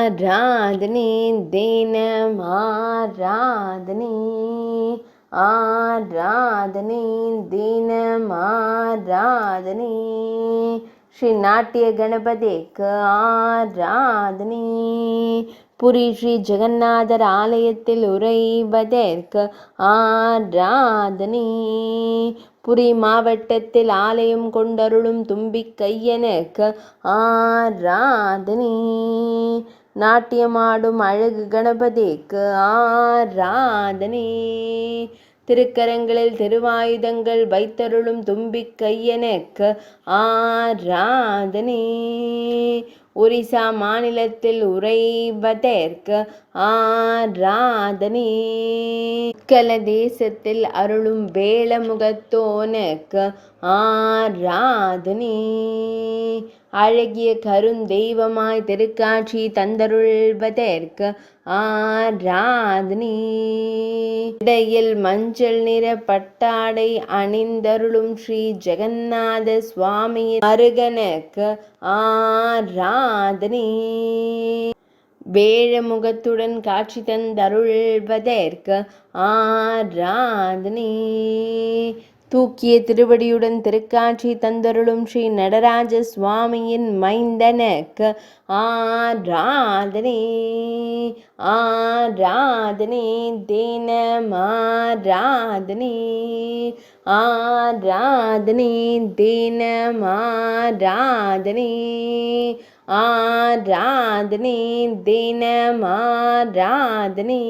ஆராதனை தினம் ஆராதனை ஆராதனை தினம் ஆராதனை ஸ்ரீ நாட்டிய கணபதிக்கு ஆராதனை புரி ஸ்ரீ ஜெகநாதர் ஆலயத்தில் உறைவதற்கு ஆராதனை புரி மாவட்டத்தில் ஆலயம் கொண்டருளும் தும்பிக்கையனுக்கு ஆராதனை நாட்டியமாடும் அழகு கணபதிக்கு ஆராதனை திருக்கரங்களில் திருவாயுதங்கள் வைத்தருளும் தும்பிக்கையனுக்கு ஆராதனை ஒரிசா மாநிலத்தில் உறைவதற்கு ஆராதனை உத்கல தேசத்தில் அருளும் வேளமுகத்தோனுக்கு ஆராதனை அழகிய கருந்தெய்வமாய் திருக்காட்சி தந்தருள்வதற்கு ஆராதனை இடையில் மஞ்சள் நிற பட்டாடை அணிந்தருளும் ஸ்ரீ ஜெகநாத சுவாமியின் அருகனுக்கு ஆராதனை வேழமுகத்துடன் காட்சி தந்தருள்வதற்கு ஆராதனை தூக்கிய திருவடியுடன் திருக்காட்சி தந்தருளும் ஸ்ரீ நடராஜ சுவாமியின் மைந்தனுக்கு ஆராதனை ஆராதனை தினம் ஆராதனை ஆராதனை தினம் ஆராதனை ஆராதனை தினம் ஆராதனை